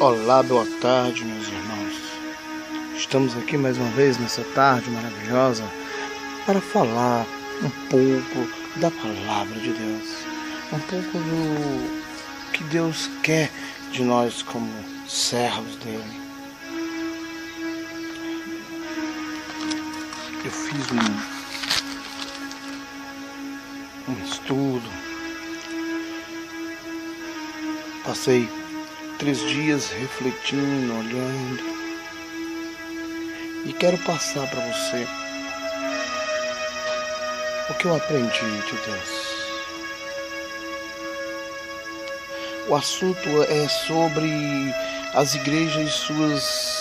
Olá, boa tarde, meus irmãos. Estamos aqui mais uma vez nessa tarde maravilhosa para falar um pouco da palavra de Deus, um pouco do que Deus quer de nós como servos dele. Eu fiz um estudo, passei 3 dias refletindo, olhando, e quero passar para você o que eu aprendi de Deus. O assunto é sobre as igrejas e suas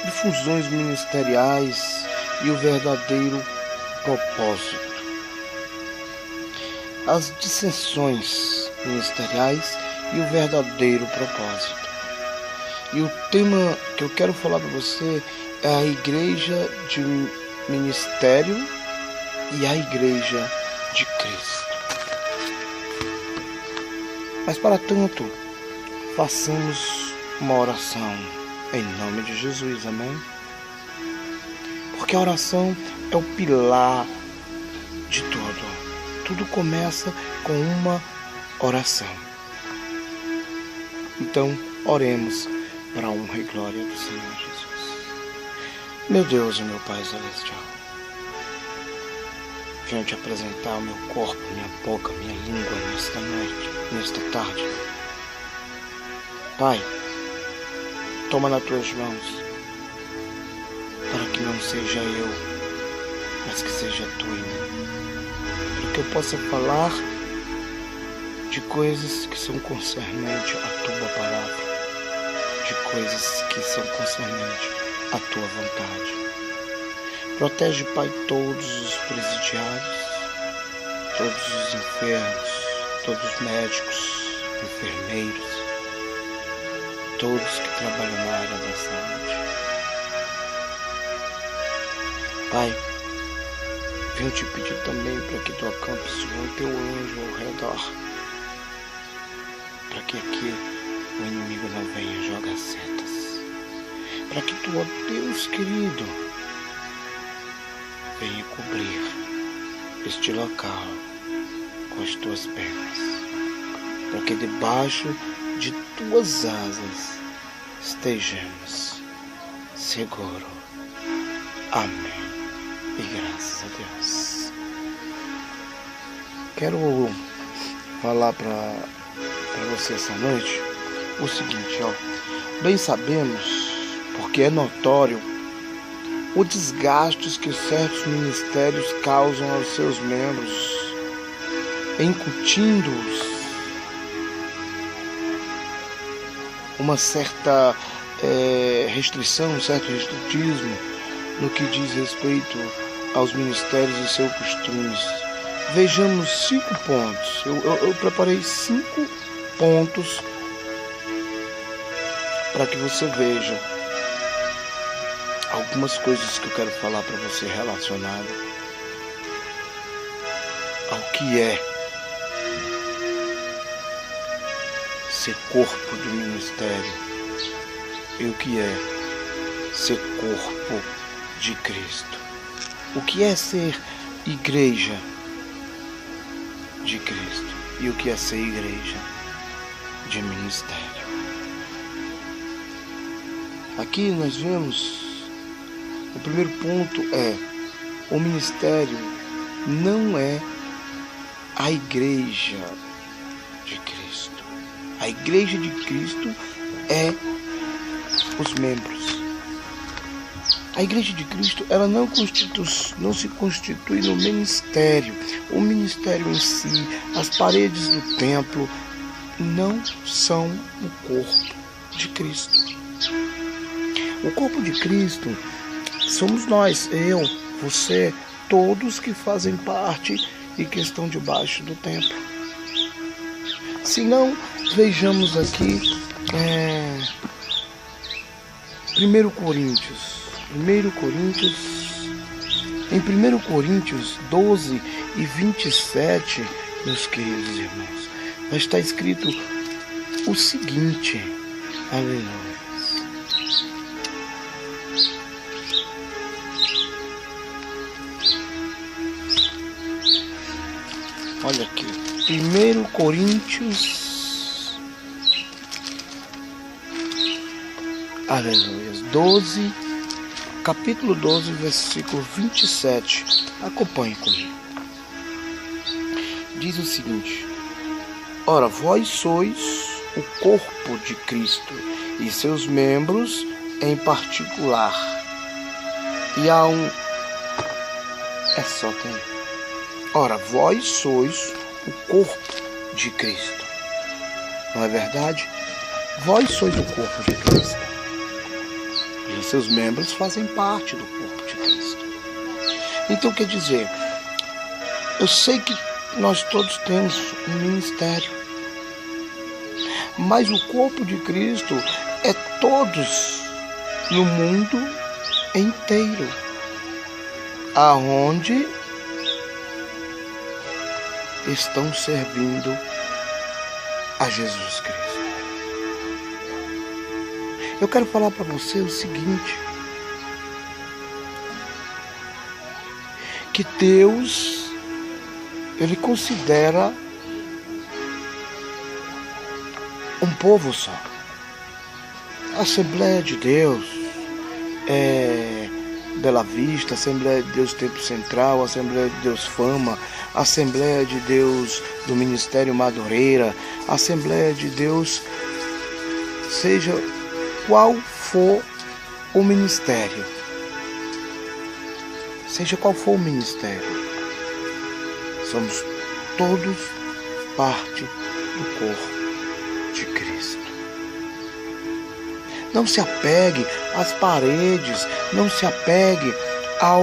difusões ministeriais e o verdadeiro propósito. As dissensões ministeriais e o verdadeiro propósito. E o tema que eu quero falar para você é a igreja de ministério e a igreja de Cristo. Mas para tanto, façamos uma oração em nome de Jesus, amém? Porque a oração é o pilar de tudo. Tudo começa com uma oração. Então, oremos para a honra e glória do Senhor Jesus. Meu Deus e meu Pai Celestial, venho te apresentar o meu corpo, minha boca, minha língua nesta noite, nesta tarde. Pai, toma nas tuas mãos, para que não seja eu, mas que seja tu em mim. Para que eu possa falar de coisas que são concernentes à tua palavra, de coisas que são concernentes à tua vontade. Protege, Pai, todos os presidiários, todos os enfermos, todos os médicos, enfermeiros, todos que trabalham na área da saúde. Pai, venho te pedir também para que tu acampes o teu anjo ao redor, para que aqui o inimigo não venha jogar setas, para que tu, ó Deus querido, venha cobrir este local com as tuas pernas, para que debaixo de tuas asas estejamos seguros. Amém. E graças a Deus. Quero falar para você essa noite o seguinte, bem sabemos, porque é notório, o desgaste que certos ministérios causam aos seus membros, incutindo-os uma certa restrição, um certo restritismo no que diz respeito aos ministérios e seus costumes. Vejamos 5 pontos. Eu preparei 5 pontos para que você veja algumas coisas que eu quero falar para você relacionada ao que é ser corpo do ministério e o que é ser corpo de Cristo. O que é ser igreja de Cristo e o que é ser igreja de ministério. Aqui nós vemos, o primeiro ponto é: o ministério não é a igreja de Cristo. A igreja de Cristo é os membros. A igreja de Cristo, ela não se constitui no ministério. O ministério em si, as paredes do templo, não são o corpo de Cristo. O corpo de Cristo somos nós, eu, você, todos que fazem parte e que estão debaixo do templo. Se não, vejamos aqui em 1 Coríntios 12 e 27, meus queridos irmãos, mas está escrito o seguinte, aleluia. Olha aqui, 1 Coríntios, aleluia, 12, capítulo 12, versículo 27, acompanhe comigo. Diz o seguinte: ora, vós sois o corpo de Cristo e seus membros em particular. E há um... tem. Ora, vós sois o corpo de Cristo. Não é verdade? Vós sois o corpo de Cristo. E seus membros fazem parte do corpo de Cristo. Então, quer dizer, eu sei que nós todos temos um ministério, mas o corpo de Cristo é todos no mundo inteiro, aonde estão servindo a Jesus Cristo. Eu quero falar para você o seguinte, que Deus, Ele considera um povo só. A Assembleia de Deus, Bela Vista, Assembleia de Deus Tempo Central, Assembleia de Deus Fama, Assembleia de Deus do Ministério Madureira, Assembleia de Deus, seja qual for o ministério, seja qual for o ministério, somos todos parte do corpo de Cristo. Não se apegue às paredes, não se apegue ao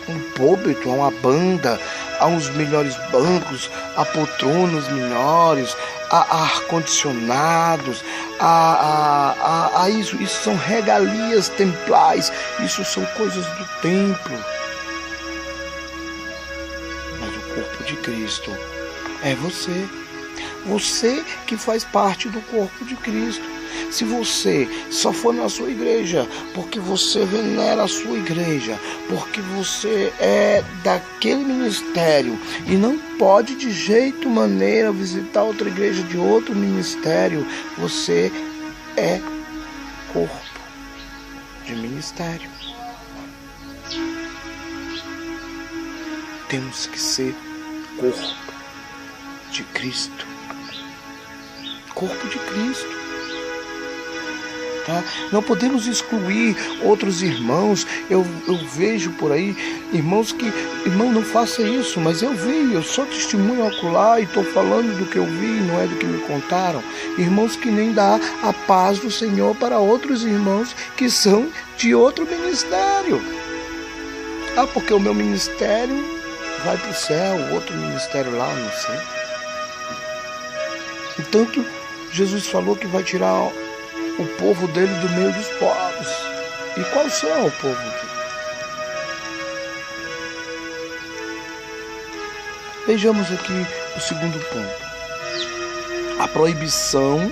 um púlpito, a uma banda, a uns melhores bancos, a poltronas melhores, a ar-condicionados, a isso. Isso são regalias templais, isso são coisas do templo. Mas o corpo de Cristo é você. Você que faz parte do corpo de Cristo. Se você só for na sua igreja porque você venera a sua igreja, porque você é daquele ministério e não pode de jeito maneira visitar outra igreja de outro ministério, você é corpo de ministério. Temos que ser corpo de Cristo. Corpo de Cristo. Tá? Não podemos excluir outros irmãos. Eu vejo por aí irmãos que, irmão, não faça isso, mas eu vi, eu sou testemunho ocular e estou falando do que eu vi, não é do que me contaram. Irmãos que nem dá a paz do Senhor para outros irmãos que são de outro ministério. Ah, porque o meu ministério vai para o céu, o outro ministério lá, não sei. Entanto, Jesus falou que vai tirar o povo dele do meio dos povos. E qual será o povo dele? Vejamos aqui o segundo ponto. A proibição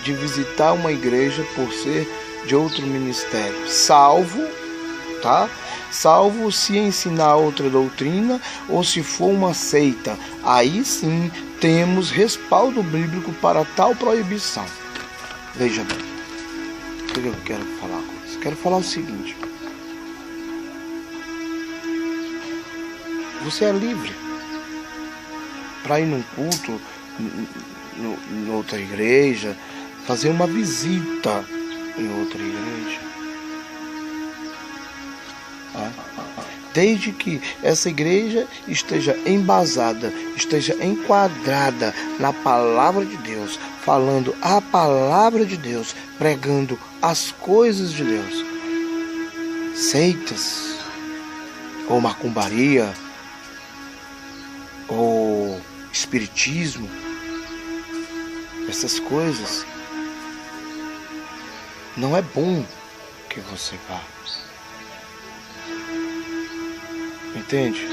de visitar uma igreja por ser de outro ministério. Salvo se ensinar outra doutrina ou se for uma seita. Aí sim temos respaldo bíblico para tal proibição. Veja bem, o que eu quero falar com isso? Quero falar o seguinte: você é livre para ir num culto, em outra igreja, fazer uma visita em outra igreja. Desde que essa igreja esteja embasada, esteja enquadrada na palavra de Deus, falando a palavra de Deus, pregando as coisas de Deus. Seitas, ou macumbaria, ou espiritismo, essas coisas, não é bom que você vá. Entende?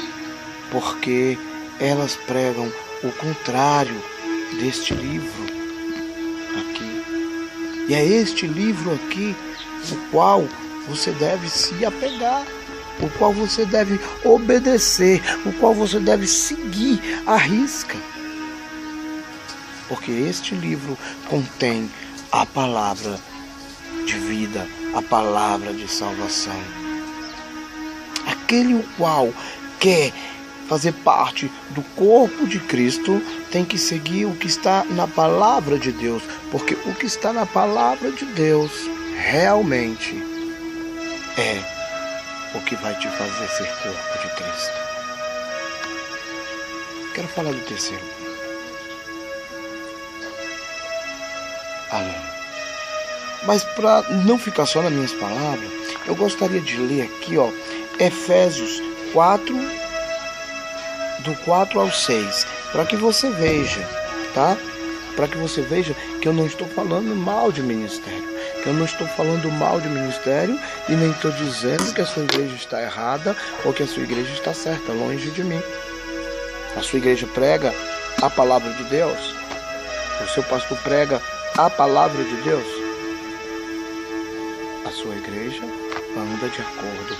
porque elas pregam o contrário deste livro aqui. E é este livro aqui o qual você deve se apegar, o qual você deve obedecer, o qual você deve seguir à risca. Porque este livro contém a palavra de vida, a palavra de salvação. Aquele o qual quer fazer parte do corpo de Cristo tem que seguir o que está na palavra de Deus, porque o que está na palavra de Deus realmente é o que vai te fazer ser corpo de Cristo. Quero falar do terceiro. Mas para não ficar só nas minhas palavras, eu gostaria de ler aqui, Efésios 4, do 4 ao 6, para que você veja, tá? Para que você veja que eu não estou falando mal de ministério, que eu não estou falando mal de ministério e nem estou dizendo que a sua igreja está errada ou que a sua igreja está certa, longe de mim. A sua igreja prega a palavra de Deus, o seu pastor prega a palavra de Deus, a sua igreja anda de acordo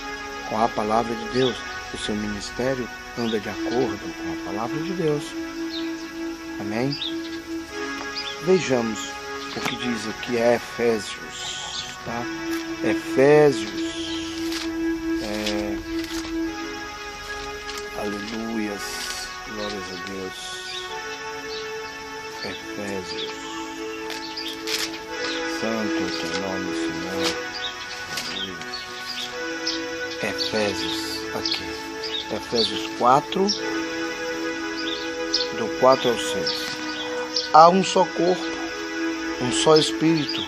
com a palavra de Deus, o seu ministério anda de acordo com a palavra de Deus. Amém? Vejamos o que diz aqui Efésios, tá? Efésios, aleluias, glórias a Deus. Efésios, santo é o teu nome, Senhor. Efésios, aqui, Efésios 4, do 4 ao 6. Há um só corpo, um só Espírito,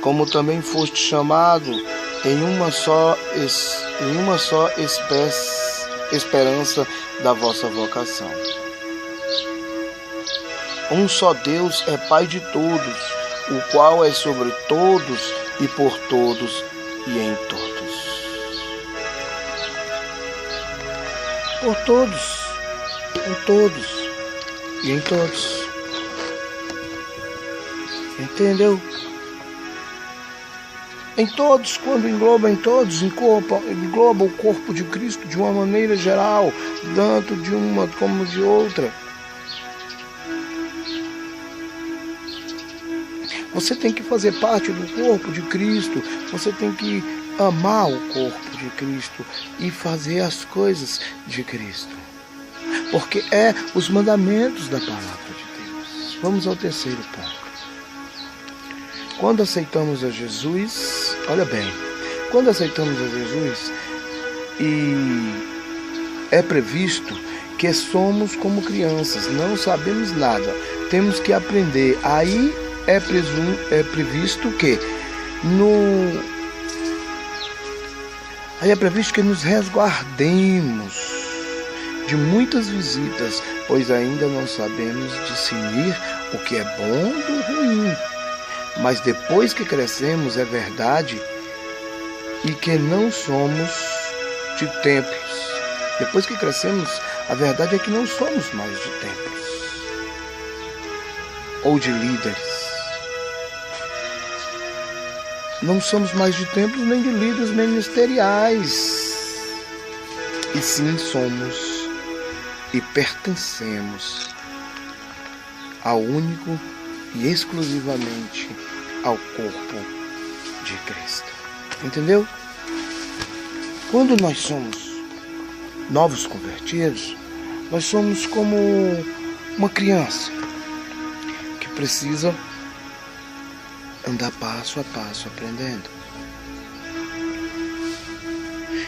como também foste chamado em uma só esperança da vossa vocação. Um só Deus é Pai de todos, o qual é sobre todos e por todos e em todos. Por todos, em todos e em todos. Entendeu? Em todos, quando engloba em todos, engloba o corpo de Cristo de uma maneira geral, tanto de uma como de outra. Você tem que fazer parte do corpo de Cristo, você tem que amar o corpo de Cristo e fazer as coisas de Cristo, porque é os mandamentos da palavra de Deus. Vamos ao terceiro ponto. Quando aceitamos a Jesus, olha bem, quando aceitamos a Jesus, e é previsto que somos como crianças, não sabemos nada, temos que aprender. Aí é previsto que nos resguardemos de muitas visitas, pois ainda não sabemos discernir o que é bom do ruim. Mas depois que crescemos, é verdade, e que não somos de templos. Depois que crescemos, a verdade é que não somos mais de templos ou de líderes. Não somos mais de templos nem de líderes ministeriais. E sim somos e pertencemos ao único e exclusivamente ao corpo de Cristo. Entendeu? Quando nós somos novos convertidos, nós somos como uma criança que precisa andar passo a passo aprendendo,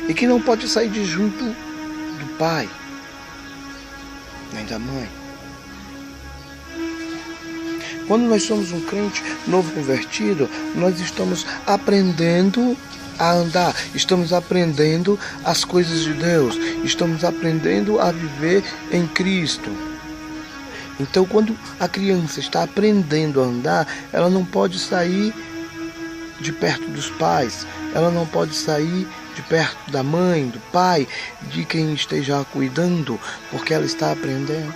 e que não pode sair de junto do pai nem da mãe. Quando nós somos um crente novo convertido, nós estamos aprendendo a andar, estamos aprendendo as coisas de Deus, estamos aprendendo a viver em Cristo. Então, quando a criança está aprendendo a andar, ela não pode sair de perto dos pais, ela não pode sair de perto da mãe, do pai, de quem esteja cuidando, porque ela está aprendendo.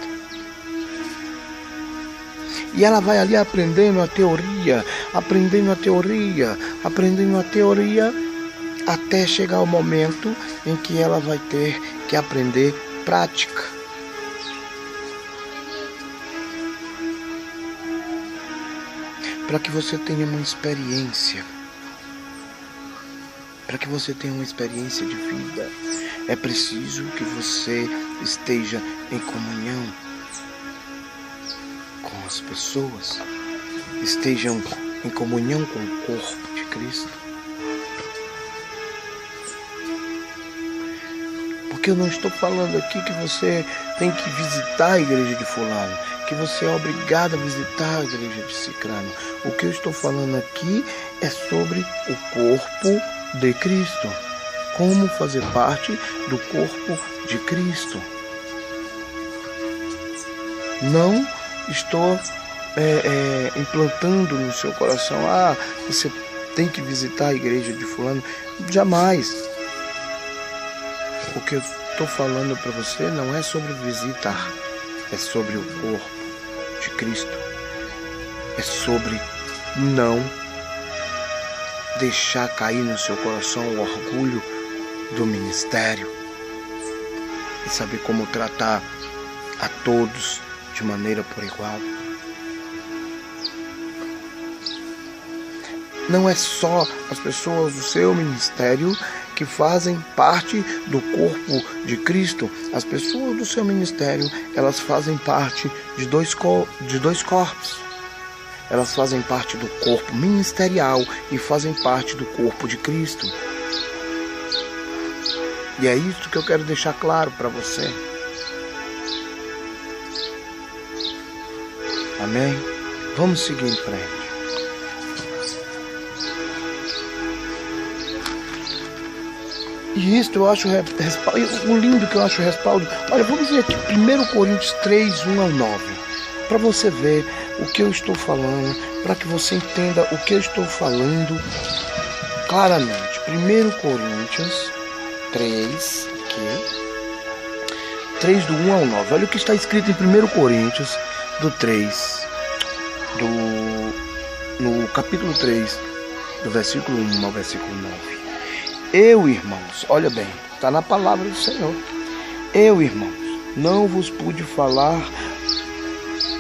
E ela vai ali aprendendo a teoria, até chegar o momento em que ela vai ter que aprender prática. Para que você tenha uma experiência, de vida, é preciso que você esteja em comunhão com as pessoas, estejam em comunhão com o corpo de Cristo. Porque eu não estou falando aqui que você tem que visitar a igreja de fulano, que você é obrigado a visitar a igreja de cicrano. O que eu estou falando aqui é sobre o corpo de Cristo. Como fazer parte do corpo de Cristo. Não estou implantando no seu coração, você tem que visitar a igreja de fulano. Jamais. O que eu estou falando para você não é sobre visitar, é sobre o corpo de Cristo. É sobre não deixar cair no seu coração o orgulho do ministério e saber como tratar a todos de maneira por igual. Não é só as pessoas do seu ministério que fazem parte do corpo de Cristo. As pessoas do seu ministério, elas fazem parte de dois corpos. Elas fazem parte do corpo ministerial e fazem parte do corpo de Cristo. E é isso que eu quero deixar claro para você. Amém? Vamos seguir em frente. E isso eu acho respaldo, o lindo que eu acho respaldo. Olha, vamos ver aqui 1 Coríntios 3, 1 ao 9. Para você ver o que eu estou falando, para que você entenda o que eu estou falando claramente. 1 Coríntios 3, aqui, 3 do 1 ao 9. Olha o que está escrito em 1 Coríntios do 3, no capítulo 3, do versículo 1 ao versículo 9. Eu, irmãos, olha bem, está na palavra do Senhor. Eu, irmãos, não vos pude falar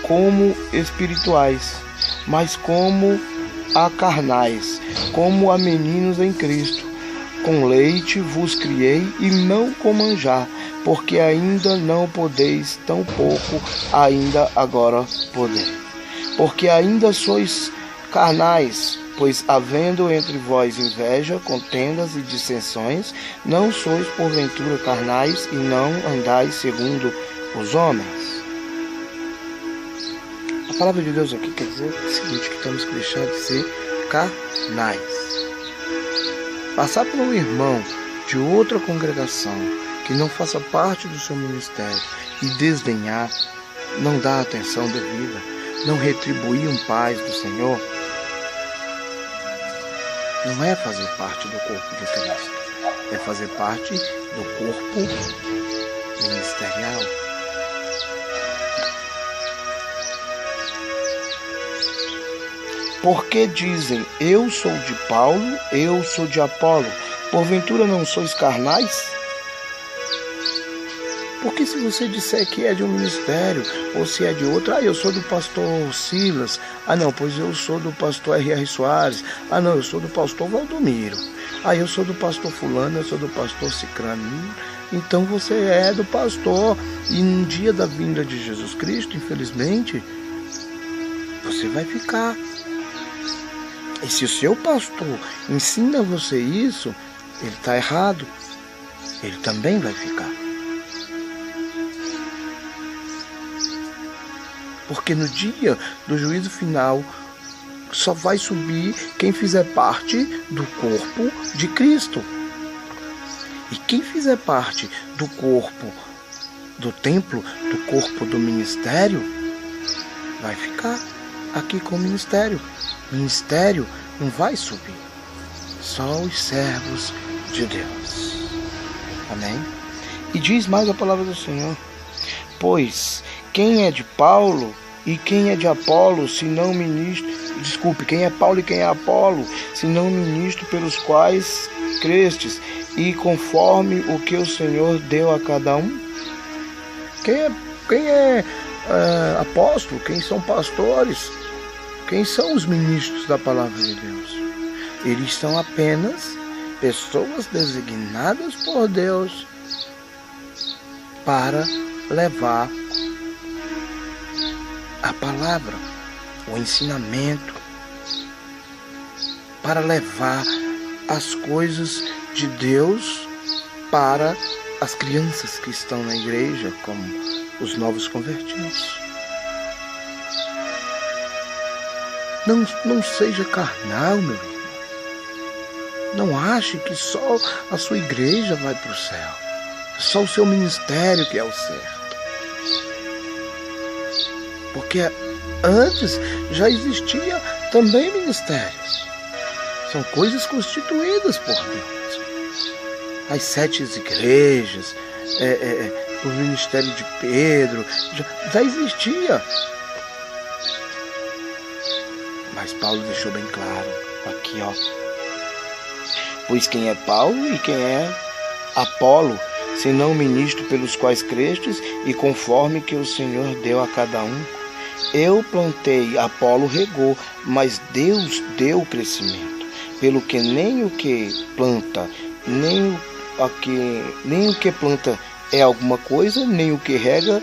como espirituais, mas como a carnais, como a meninos em Cristo. Com leite vos criei e não com manjar, porque ainda não podeis, tampouco ainda agora poder. Porque ainda sois carnais, pois havendo entre vós inveja, contendas e dissensões, não sois porventura carnais e não andais segundo os homens. A palavra de Deus aqui quer dizer o seguinte, que temos que deixar de ser carnais. Passar por um irmão de outra congregação que não faça parte do seu ministério e desdenhar, não dar atenção devida, não retribuir um paz do Senhor, não é fazer parte do corpo de Cristo, é fazer parte do corpo ministerial. Porque dizem, eu sou de Paulo, eu sou de Apolo, porventura não sois carnais? Porque se você disser que é de um ministério, ou se é de outro, eu sou do pastor Silas, não, pois eu sou do pastor R.R. Soares, não, eu sou do pastor Valdomiro, eu sou do pastor fulano, eu sou do pastor cicrano. Então você é do pastor, e no dia da vinda de Jesus Cristo, infelizmente, você vai ficar. E se o seu pastor ensina você isso, ele está errado, ele também vai ficar. Porque no dia do juízo final, só vai subir quem fizer parte do corpo de Cristo. E quem fizer parte do corpo do templo, do corpo do ministério, vai ficar aqui com o ministério. O ministério não vai subir. Só os servos de Deus. Amém? E diz mais a palavra do Senhor: pois quem é de Paulo e quem é de Apolo, senão ministro... Desculpe, quem é Paulo e quem é Apolo, senão ministro pelos quais crestes, e conforme o que o Senhor deu a cada um? Quem é apóstolo? Quem são pastores? Quem são os ministros da palavra de Deus? Eles são apenas pessoas designadas por Deus para levar a palavra, o ensinamento, para levar as coisas de Deus para as crianças que estão na igreja, como os novos convertidos. Não seja carnal, meu irmão. Não ache que só a sua igreja vai para o céu. Só o seu ministério que é o certo. Porque antes já existia também ministérios. São coisas constituídas por Deus. As 7 igrejas, o ministério de Pedro, já existia. Mas Paulo deixou bem claro aqui, ó. Pois quem é Paulo e quem é Apolo, senão ministro pelos quais crestes, e conforme que o Senhor deu a cada um? Eu plantei, Apolo regou, mas Deus deu o crescimento. Pelo que nem o que planta, nem o que planta é alguma coisa, nem o que rega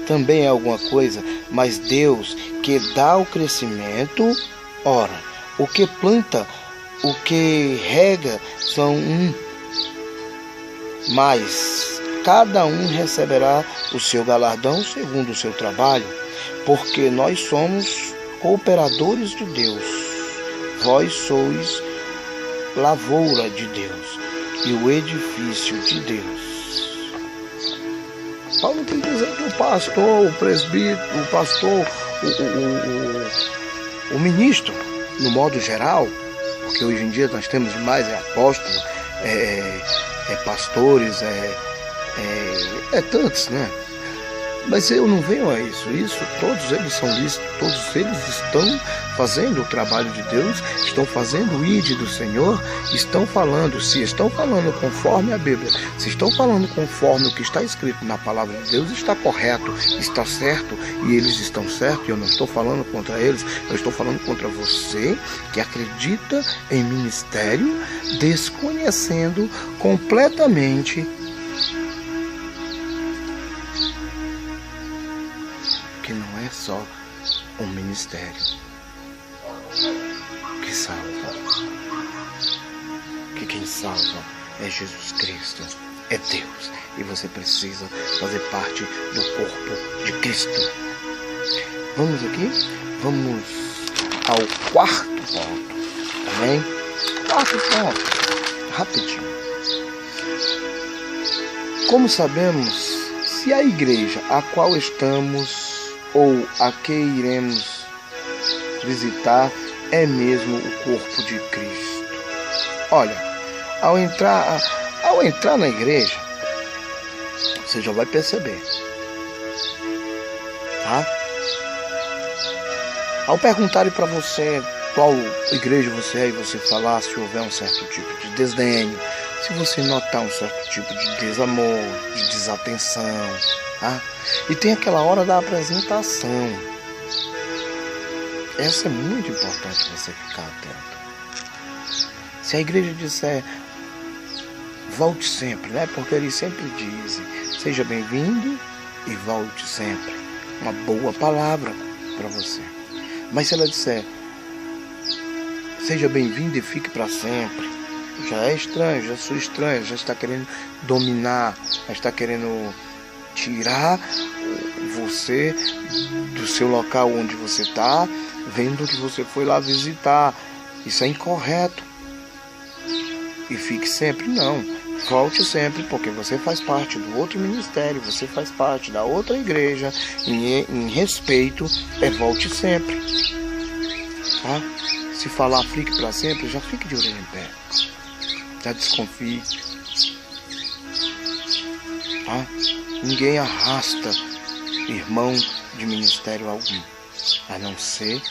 também é alguma coisa, mas Deus que dá o crescimento. Ora, o que planta, o que rega são um, mas cada um receberá o seu galardão segundo o seu trabalho, porque nós somos cooperadores de Deus. Vós sois lavoura de Deus e o edifício de Deus. Paulo tem que dizer que o pastor, o presbítero, o pastor, o ministro, no modo geral, porque hoje em dia nós temos mais apóstolos, pastores, tantos, né? Mas eu não venho a isso. Todos eles são lícitos, todos eles estão fazendo o trabalho de Deus, estão fazendo o ID do Senhor, estão falando, se estão falando conforme a Bíblia, se estão falando conforme o que está escrito na palavra de Deus, está correto, está certo, e eles estão certos, e eu não estou falando contra eles, eu estou falando contra você que acredita em ministério, desconhecendo completamente que não é só um ministério que salva, que quem salva é Jesus Cristo, é Deus, e você precisa fazer parte do corpo de Cristo. Vamos aqui? Vamos ao quarto ponto, amém? Quarto ponto, rapidinho. Como sabemos se a igreja a qual estamos ou a que iremos visitar é mesmo o corpo de Cristo? Olha, ao entrar na igreja, você já vai perceber, tá? Ao perguntarem para você qual igreja você é e você falar, se houver um certo tipo de desdenho, se você notar um certo tipo de desamor, de desatenção, tá? E tem aquela hora da apresentação. Essa é muito importante você ficar atento. Se a igreja disser, volte sempre, né? Porque eles sempre dizem, seja bem-vindo e volte sempre. Uma boa palavra para você. Mas se ela disser, seja bem-vindo e fique para sempre, já é estranho, já sou estranho, já está querendo dominar, já está querendo tirar você do seu local onde você está, vendo que você foi lá visitar. Isso é incorreto. E fique sempre, não. Volte sempre, porque você faz parte do outro ministério, você faz parte da outra igreja. Em respeito, volte sempre. Tá? Se falar fique para sempre, já fique de orelha em pé. Já desconfie. Tá? Ninguém arrasta irmão de ministério algum, a não ser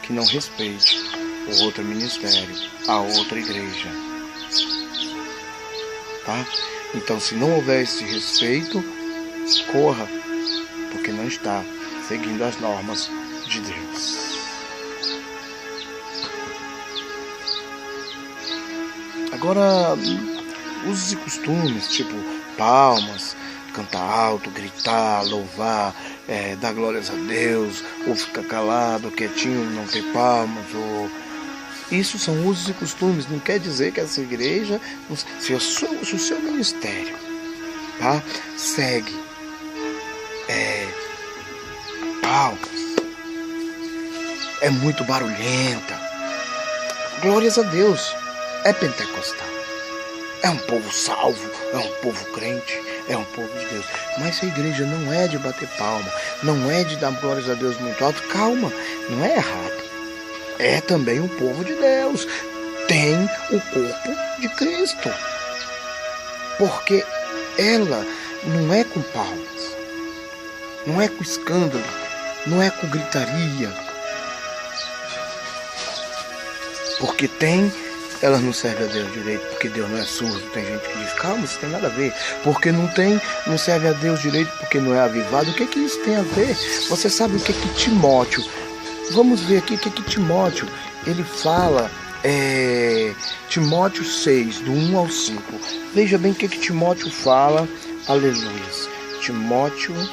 que não respeite o outro ministério, a outra igreja. Tá? Então, se não houver esse respeito, corra, porque não está seguindo as normas de Deus. Agora, usos e costumes, tipo palmas, cantar alto, gritar, louvar, dar glórias a Deus, ou ficar calado, quietinho, não ter palmas, ou... Isso são usos e costumes, não quer dizer que essa igreja, se o seu ministério, tá, segue palmas, é muito barulhenta, glórias a Deus, é pentecostal, é um povo salvo, é um povo crente, é um povo de Deus. Mas a igreja não é de bater palma, não é de dar glórias a Deus muito alto. Calma, não é errado. É também um povo de Deus. Tem o corpo de Cristo. Porque ela não é com palmas, não é com escândalo, não é com gritaria. Porque ela não serve a Deus direito, porque Deus não é surdo. Tem gente que diz, calma, isso tem nada a ver. Porque não serve a Deus direito, porque não é avivado. O que isso tem a ver? Você sabe o que Timóteo... Vamos ver aqui o que Timóteo, ele fala, Timóteo 6, do 1 ao 5. Veja bem o que Timóteo fala, aleluia. Timóteo, meu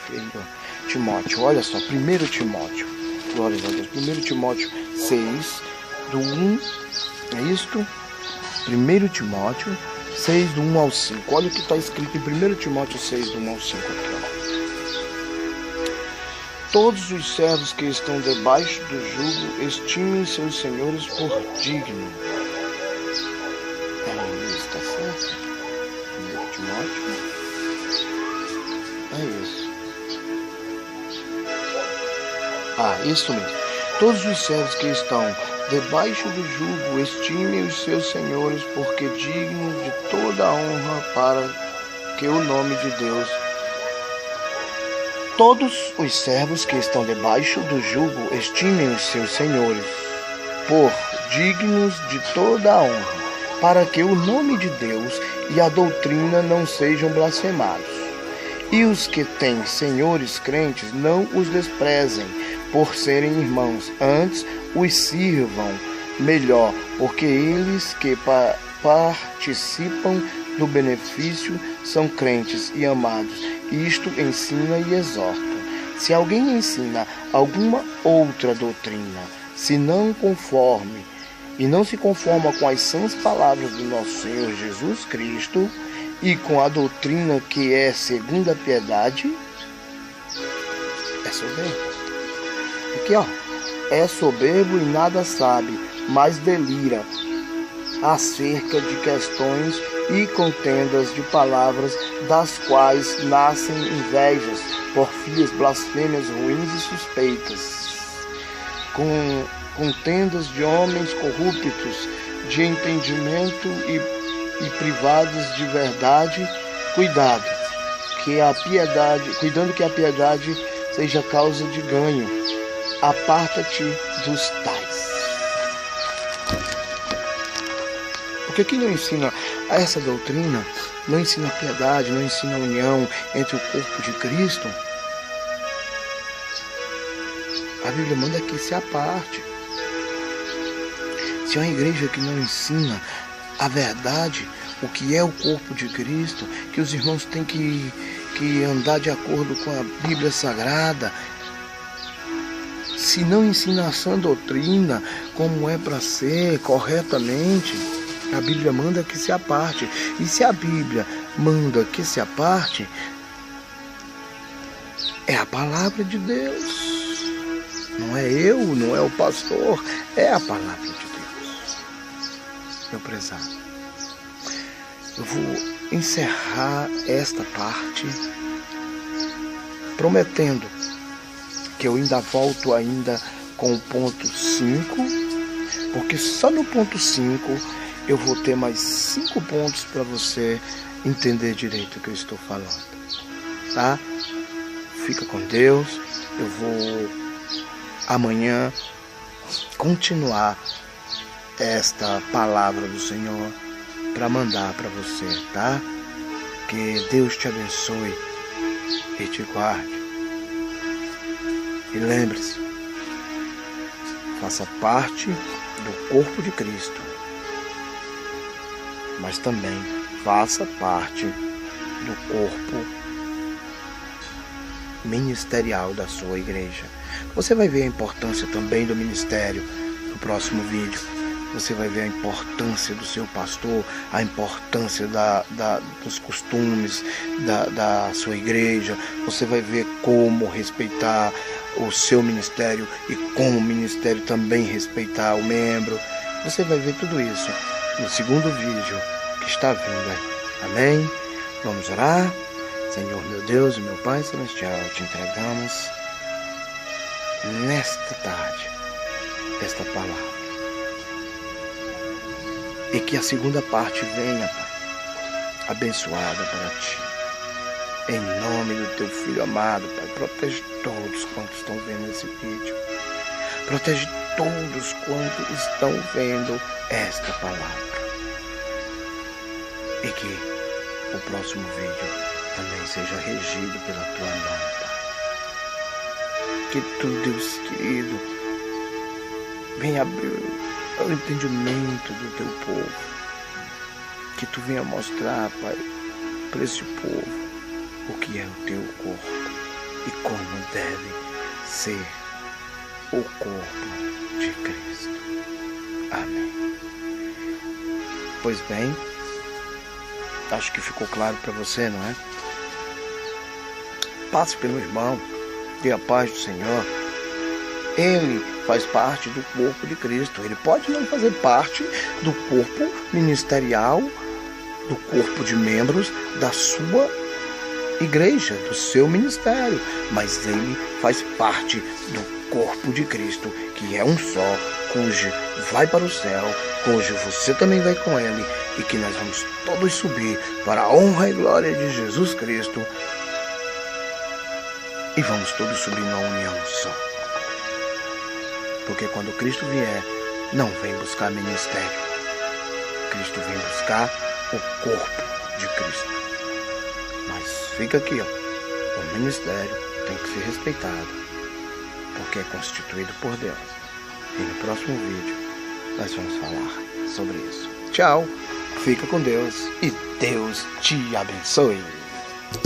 filho. Timóteo, olha só, 1 Timóteo, glória a Deus, 1 Timóteo 6, do 1, é isto? 1 Timóteo 6, do 1 ao 5. Olha o que está escrito em 1 Timóteo 6, do 1 ao 5 aqui, ó. Todos os servos que estão debaixo do jugo estimem seus senhores por digno. Está certo? 1 Timóteo. É isso. Isso mesmo. Todos os servos que estão debaixo do jugo estimem os seus senhores, porque dignos de toda a honra, para que o nome de Deus... Todos os servos que estão debaixo do jugo estimem os seus senhores, por dignos de toda a honra, para que o nome de Deus e a doutrina não sejam blasfemados. E os que têm senhores crentes não os desprezem por serem irmãos, antes os sirvam melhor, porque eles que participam do benefício são crentes e amados. Isto ensina e exorta. Se alguém ensina alguma outra doutrina, se não se conforma com as sãs palavras do nosso Senhor Jesus Cristo e com a doutrina que é segundo a piedade, é soberbo. Aqui, ó, é soberbo e nada sabe, mas delira acerca de questões e contendas de palavras, das quais nascem invejas, porfias, blasfêmias, ruins e suspeitas, contendas de homens corruptos, de entendimento e privados de verdade, cuidando que a piedade seja causa de ganho. Aparta-te dos tais. Porque quem não ensina essa doutrina, não ensina a piedade, não ensina a união entre o corpo de Cristo, a Bíblia manda que se aparte. Se é uma igreja que não ensina a verdade, o que é o corpo de Cristo, que os irmãos têm que andar de acordo com a Bíblia Sagrada, se não ensina a sã doutrina como é para ser corretamente, a Bíblia manda que se aparte. E se a Bíblia manda que se aparte, é a palavra de Deus. Não é eu, não é o pastor, é a palavra de Deus. Meu prezado, eu vou encerrar esta parte prometendo que eu ainda volto ainda com o ponto 5, porque só no ponto 5 eu vou ter mais 5 pontos para você entender direito o que eu estou falando, tá? Fica com Deus. Eu vou amanhã continuar esta palavra do Senhor para mandar para você, tá? Que Deus te abençoe e te guarde. E lembre-se, faça parte do corpo de Cristo, mas também faça parte do corpo ministerial da sua igreja. Você vai ver a importância também do ministério no próximo vídeo. Você vai ver a importância do seu pastor, a importância dos costumes da sua igreja. Você vai ver como respeitar o seu ministério e como o ministério também respeitar o membro. Você vai ver tudo isso no segundo vídeo que está vindo aí. Amém? Vamos orar? Senhor, meu Deus e meu Pai Celestial, te entregamos nesta tarde esta palavra. E que a segunda parte venha, Pai, abençoada para ti. Em nome do teu Filho amado, Pai, protege todos quantos estão vendo esse vídeo. Protege todos quantos estão vendo esta palavra. E que o próximo vídeo também seja regido pela tua mão, Pai. Que tu, Deus querido, venha abrir o entendimento do teu povo. Que tu venha mostrar, Pai, para esse povo o que é o teu corpo e como deve ser o corpo de Cristo. Amém. Pois bem, acho que ficou claro para você, não é? Passe pelo irmão, dê a paz do Senhor. Ele faz parte do corpo de Cristo. Ele pode não fazer parte do corpo ministerial, do corpo de membros da sua igreja, do seu ministério, mas ele faz parte do corpo de Cristo, que é um só, cujo vai para o céu, cujo você também vai com ele, e que nós vamos todos subir para a honra e glória de Jesus Cristo, e vamos todos subir numa união só. Porque quando Cristo vier, não vem buscar ministério. Cristo vem buscar o corpo de Cristo. Mas fica aqui, ó. O ministério tem que ser respeitado, porque é constituído por Deus. E no próximo vídeo, nós vamos falar sobre isso. Tchau, fica com Deus e Deus te abençoe.